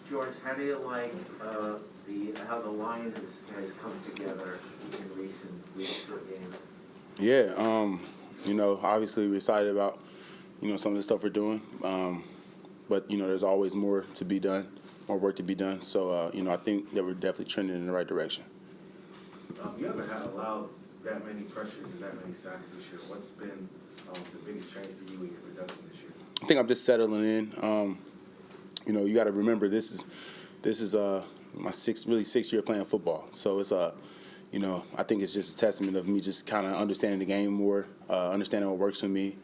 George, how do you like how the line has come together in recent weeks for games? Yeah, obviously we're excited about, some of the stuff we're doing. But, there's always more to be done, more work to be done. So, I think that we're definitely trending in the right direction. You haven't had allowed that many pressures and that many sacks this year. What's been the biggest change for you in your production this year? I think I'm just settling in. You got to remember this is my sixth year playing football. So it's I think it's just a testament of me just kind of understanding the game more, understanding what works for me,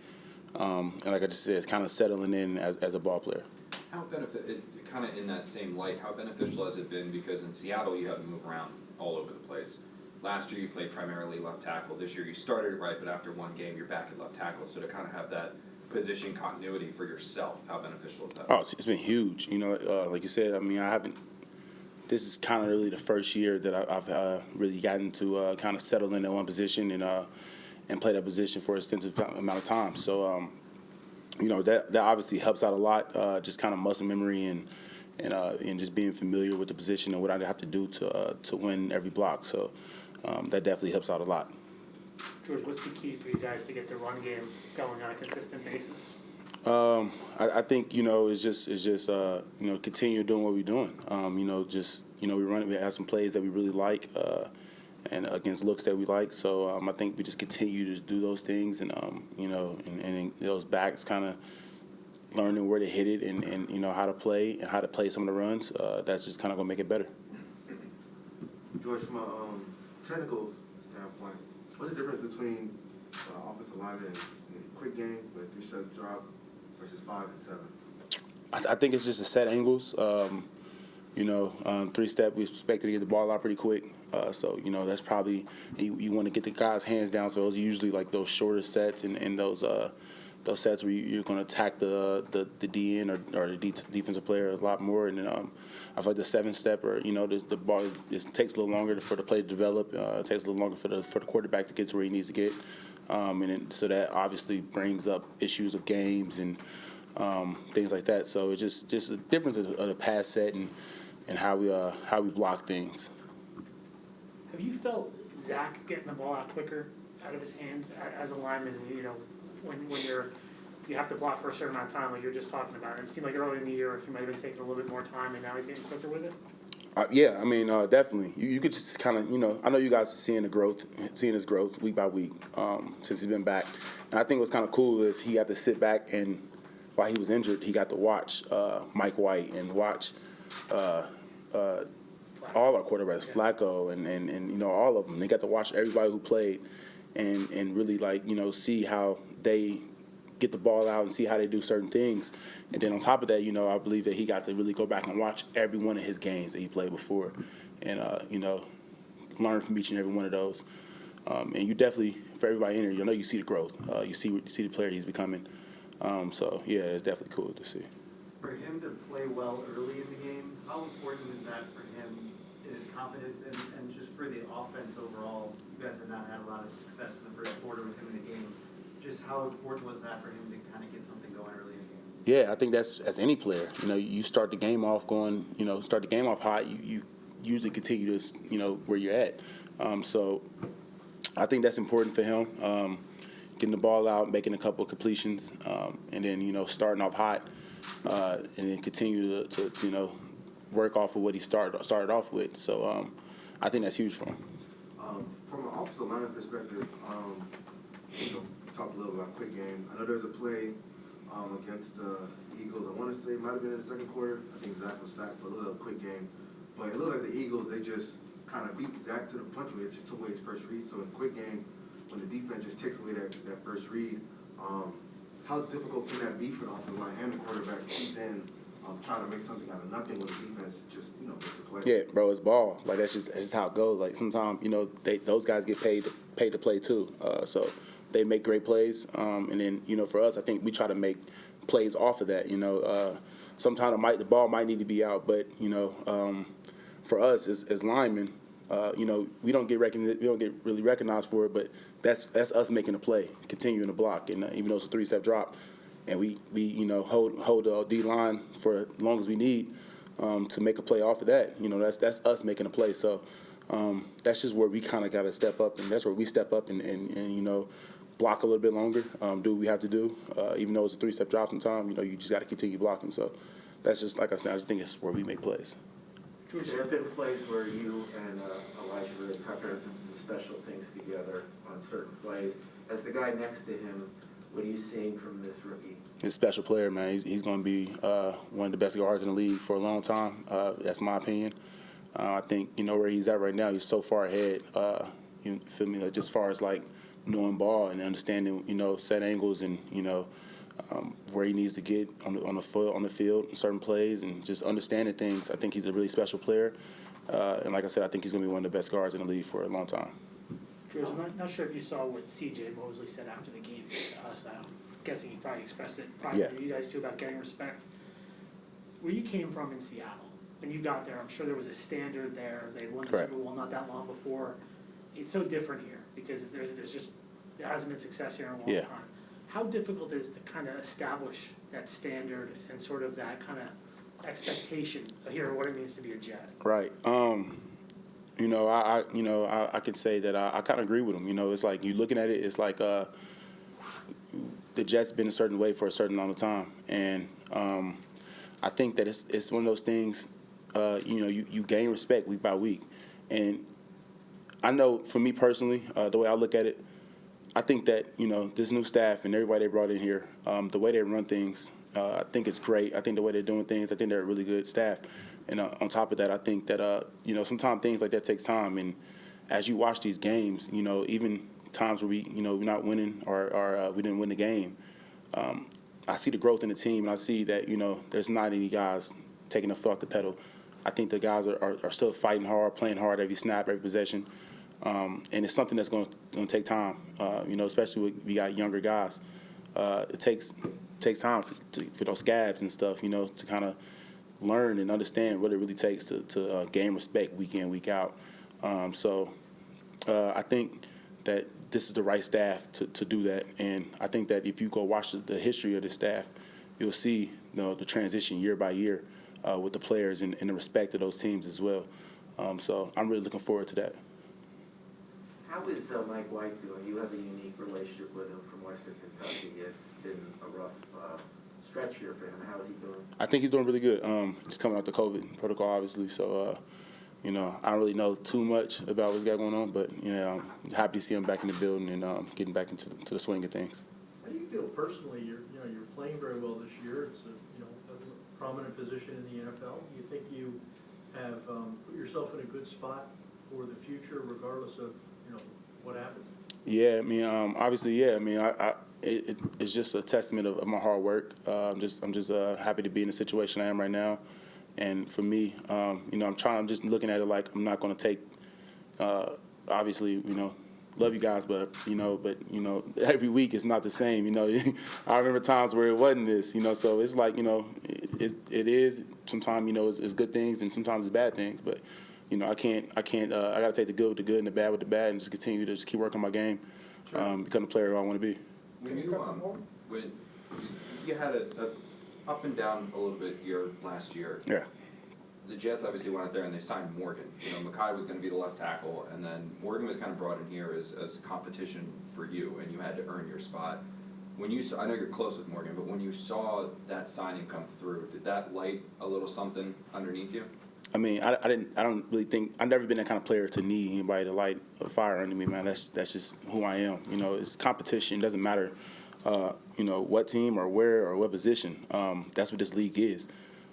and like I just said, it's kind of settling in as a ball player. How kind of in that same light, how beneficial has it been? Because in Seattle you had to move around all over the place. Last year you played primarily left tackle. This year you started right, but after one game you're back at left tackle. So to kind of have that position continuity for yourself, how beneficial is that? Oh, it's been huge. Like you said, I mean, I haven't. This is kind of really the first year that I've really gotten to kind of settle into one position and play that position for an extensive amount of time. So, that obviously helps out a lot. Just kind of muscle memory and just being familiar with the position and what I have to do to win every block. So that definitely helps out a lot. George, what's the key for you guys to get the run game going on a consistent basis? I think it's just continue doing what we're doing. We have some plays that we really like, and against looks that we like. So I think we just continue to do those things, and those backs kind of learning where to hit it and how to play and how to play some of the runs. That's just kind of gonna make it better. George, from a technical standpoint, what's the difference between offensive lineman and quick game with 3-step drop versus 5 and 7? I think it's just the set angles. 3-step, we expect to get the ball out pretty quick. So that's probably you want to get the guy's hands down. So those are usually like those shorter sets and those sets where you're going to attack the DN or the defensive player a lot more. And then I feel like the 7-step or the ball takes a little longer for the play to develop. It takes a little longer for the quarterback to get to where he needs to get. So that obviously brings up issues of games and things like that. So it's just a difference of the pass set and how we block things. Have you felt Zach getting the ball out quicker out of his hand as a lineman? When you have to block for a certain amount of time, like you're just talking about. It seemed like early in the year he might have been taking a little bit more time, and now he's getting quicker with it. Yeah, I mean, definitely. You could just kind of, I know you guys are seeing his growth week by week since he's been back. And I think what's kind of cool is he got to sit back and while he was injured, he got to watch Mike White and watch all our quarterbacks, Flacco and all of them. They got to watch everybody who played and really see how they get the ball out and see how they do certain things. And then on top of that, I believe that he got to really go back and watch every one of his games that he played before and, learn from each and every one of those. And you definitely, for everybody in here, you see the growth. You see the player he's becoming. So, yeah, it's definitely cool to see. For him to play well early in the game, how important is that for him in his confidence and just for the offense overall? You guys have not had a lot of success in the first quarter with him in the game. Just how important was that for him to kind of get something going early in the game? Yeah, I think that's as any player. You start the game off hot. You usually continue to, where you're at. So I think that's important for him. Getting the ball out, making a couple of completions, and then, starting off hot, and then continue to work off of what he started off with. So I think that's huge for him. From an offensive line perspective, talked a little about quick game. I know there was a play against the Eagles. I want to say it might have been in the second quarter. I think Zach was sacked for a little quick game. But it looked like the Eagles, they just kind of beat Zach to the punch away. It just took away his first read. So in quick game, when the defense just takes away that first read, how difficult can that be for the offensive line and the quarterback to keep in trying to make something out of nothing when the defense just, makes the play? Yeah, bro, it's ball. Like, that's just how it goes. Like, sometimes, those guys get paid to play too. So they make great plays. And then, for us, I think we try to make plays off of that. Sometimes the ball might need to be out, but, for us as linemen, we don't get really recognized for it, but that's us making a play, continuing to block, and even though it's a 3-step drop, and we hold the D line for as long as we need, to make a play off of that. You know, that's us making a play. So that's just where we kind of got to step up, and that's where we step up and you know, block a little bit longer, do what we have to do. Even though it's a 3-step drop sometime, you know, you just got to continue blocking. So that's just, like I said, I just think it's where we make plays. George, There have been plays where you and Elijah really peppered some special things together on certain plays. As the guy next to him, what are you seeing from this rookie? He's a special player, man. He's going to be one of the best guards in the league for a long time. That's my opinion. I think, you know, where he's at right now, he's so far ahead. You feel me? Like, just as far as, like, knowing ball and understanding, you know, set angles and, you know, where he needs to get on the field in certain plays and just understanding things. I think he's a really special player. And like I said, I think he's going to be one of the best guards in the league for a long time. George, I'm not sure if you saw what C.J. Mosley said after the game to us. I'm guessing he probably expressed it probably to you guys too about getting respect. Where you came from in Seattle, when you got there, I'm sure there was a standard there. They won the Correct. Super Bowl not that long before. It's so different here because there hasn't been success here in a long time. How difficult is to kind of establish that standard and sort of that kind of expectation here of what it means to be a Jet? Right. You know, I could say that I kind of agree with him. You know, it's like you looking at it, it's like the Jets been a certain way for a certain amount of time, and I think that it's one of those things. You know, you gain respect week by week, and I know for me personally, the way I look at it, I think that, you know, this new staff and everybody they brought in here, the way they run things, I think it's great. I think the way they're doing things, I think they're a really good staff. And on top of that, I think that, you know, sometimes things like that takes time. And as you watch these games, you know, even times where we're not winning or we didn't win the game, I see the growth in the team, and I see that, you know, there's not any guys taking a foot off the pedal. I think the guys are still fighting hard, playing hard every snap, every possession. And it's something that's going to take time, you know, especially when we got younger guys. It takes time for those scabs and stuff, you know, to kind of learn and understand what it really takes to gain respect week in, week out. So I think that this is the right staff to do that. And I think that if you go watch the history of the staff, you'll see, you know, the transition year by year with the players and the respect of those teams as well. So I'm really looking forward to that. How is Mike White doing? You have a unique relationship with him from Western Kentucky. It's been a rough stretch here for him. How is he doing? I think he's doing really good. Just coming out the COVID protocol, obviously. So, you know, I don't really know too much about what's got going on, but, you know, I'm happy to see him back in the building and getting back into the swing of things. How do you feel personally? You're playing very well this year. It's a prominent position in the NFL. Do you think you have put yourself in a good spot for the future, regardless of what happens? Yeah, I mean, obviously, yeah. I mean, it's just a testament of my hard work. I'm just happy to be in the situation I am right now, and for me, you know, I'm just looking at it like I'm not going to take. Obviously, you know, love you guys, but every week it's not the same. You know, I remember times where it wasn't this. You know, so it's like, you know, it is sometimes, you know, it's good things and sometimes it's bad things, but. You know, I got to take the good with the good and the bad with the bad and just continue to keep working my game, become the player who I want to be. When you had a up and down a little bit year last year. Yeah. The Jets obviously went out there and they signed Morgan. You know, Mekhi was going to be the left tackle, and then Morgan was kind of brought in here as competition for you, and you had to earn your spot. When you saw, I know you're close with Morgan, but when you saw that signing come through, did that light a little something underneath you? I mean, I don't really think, I've never been that kind of player to need anybody to light a fire under me, man. That's just who I am. You know, it's competition. It doesn't matter, you know, what team or where or what position. That's what this league is.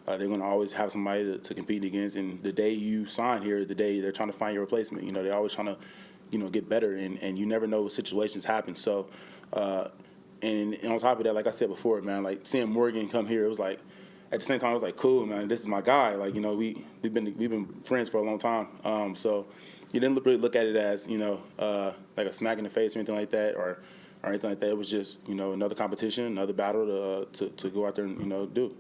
They're going to always have somebody to compete against, and the day you sign here is the day they're trying to find your replacement. You know, they're always trying to, you know, get better, and you never know what situations happen. So, and on top of that, like I said before, man, like seeing Morgan come here, it was like, at the same time, I was like, cool, man, this is my guy. Like, you know, we've been friends for a long time. So you didn't really look at it as, you know, like a smack in the face or anything like that, or anything like that. It was just, you know, another competition, another battle to go out there and, you know, do.